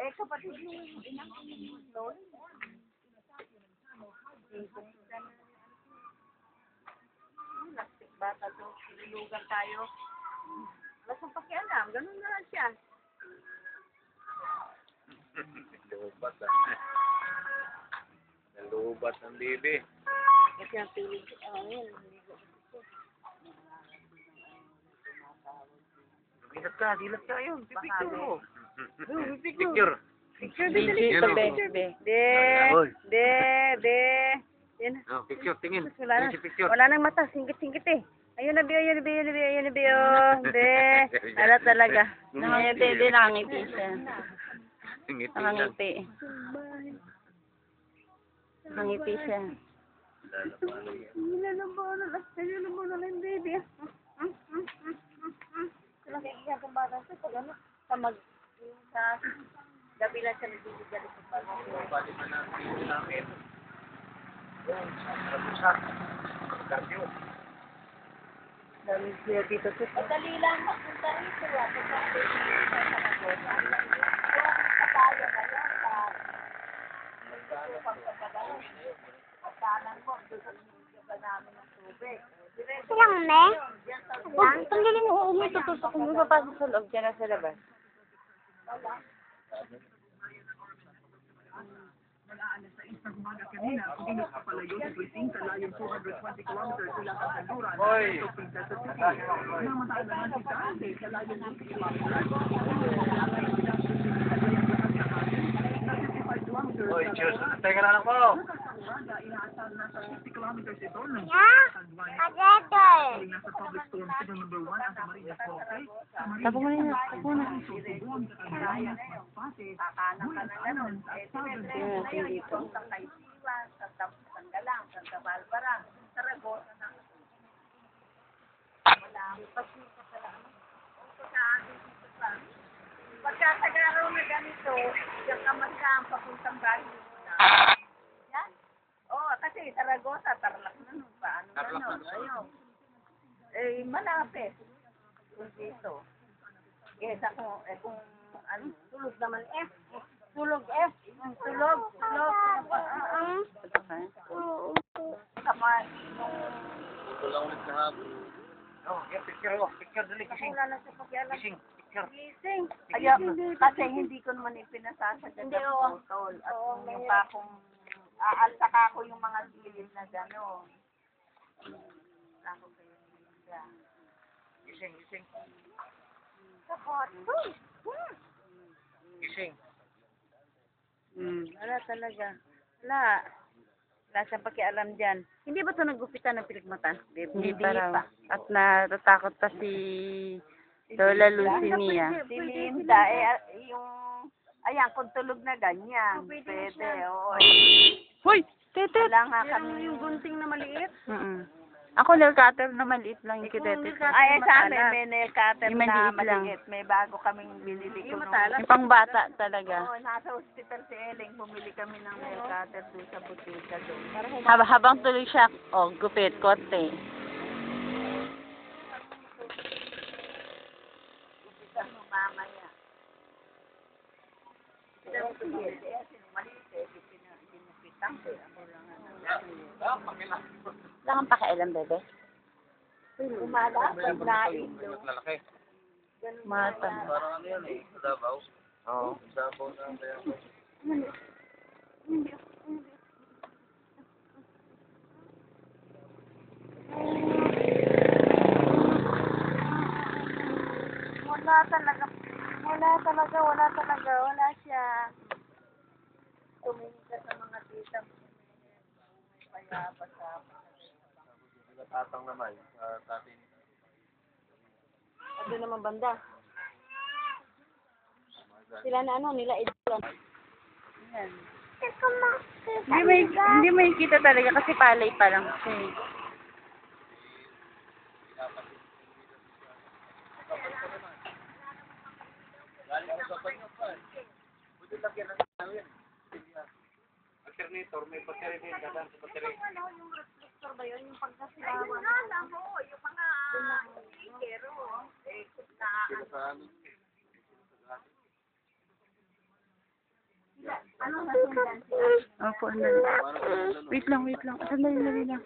Eh, kapatid mo yung inang doon. Lastik bata to. Lulugan tayo. Wala siyang pakialam. Ganun na lang siya. Nalubat Nalubat ng bibi. Kasi ang pilig. Ayun. Dilat ka, yun. Picture mo. Picture. Picture. Yan. Oh, picture, tingin. Wala na. Si picture. Wala nang mata. Singkit-singkit eh. Ayun na, Bio. Ala talaga. Nangangiti din, nakangiti siya. Ngiti lang. Nakangiti. Nakangiti siya. Nilalambo na lang, baby. Nakikita kong bata siya pag ano, sa gabi lang siya nagbibigay sa bata. Bali pa ng video namin. Yung sa cardio. Dami siya dito sa... Madali lang magpunta rito. Pagkakit sa Saragosa. Katayo na yan. Pagkanan mo, doon sa ba namin ng tubig. Lang, ne? Tanggalin mo, tutusok mo papasok sa loob, dyan na sa labas. Alas 6 ng umaga kanina, pinos kapalayo sa Tuising sa layong 220 kilometers sila sa Kanduran, sa Princess City. Namatay naman si Dante sa layong 50 kilometers. Oy, cheers. Teka na lang po. Inaasahan na sa 50 kilometers ito ng Kajeter! nasa public storm signal number 1 ang Camarines Norte. Tapo mo na yun. Tapo na. Susubuan sa Candelaria, Masbate, Kakanan ka na gano'n. at Eh, Southern na yun. Ito ang Tangkaysiwan, Sanggalang, Santa Barbara, Saragosa na. Wala. Pagkita pala. Pagka sa garaw na ganito, yung kamasang papuntang bahay. Yan. Oo, kasi Saragosa, Tarlac na nun. Paano gano'n? Ayun. Eh, malapit. Kung dito. Kesa kung ano, tulog naman tulog tulog. Kamay. Ito lang ulit na hapon. Oh, yeah, picture ko. Picture dali, kising. Wala na siya pakialam. Kising, picture. Gising. Ayun, kasi hindi ko naman ipinasasagad ang photo. At yung pa kung aalsaka ko yung mga gilid na gano'n. Ako kayo siya. Kising. Kapot. Kising. Wala talaga. Wala. Wala siyang pakialam dyan. Hindi ba ito nagupitan ng piligmata? Hindi pa raw. At natatakot pa si Lola Lucy niya. Si Linda, ayan, kung tulog na ganyan. Pwede, oo. Hoy! Tete! Wala nga kami yung gunting na maliit. Ako nail cutter na maliit lang yung kitete. Ay, sa amin, may nail cutter Yung na maliit lang. maliit. May bago kaming binili ko. Yung pang bata talaga. Oo, nasa hospital si Ellen. Bumili kami ng nail cutter doon sa butika doon. Habang tuloy siya, gupit, kote. Kita mo mamaya. Maliit eh. Pinupitan ko. Ako lang Wala kang pakialam, bebe. Umala, paglain. Lalaki. Mata. Parang ano yan eh, sa Davao. Oo. Sa Davao na kaya. Wala siya. Tumingin ka sa mga tita mo. May payapa-sapa. Tatang naman, tatin. Ano naman banda? Sila na nila idol. Yan. Hindi may kita talaga kasi palay pa lang siya. Alternator, may battery din, dadaan sa battery. Yung reflector ba yun? Yung pagkasilawan? Yung mga speaker, Sila sa amin. Ano nasundan siya? Opo, andali. Wait lang. Sandali lang.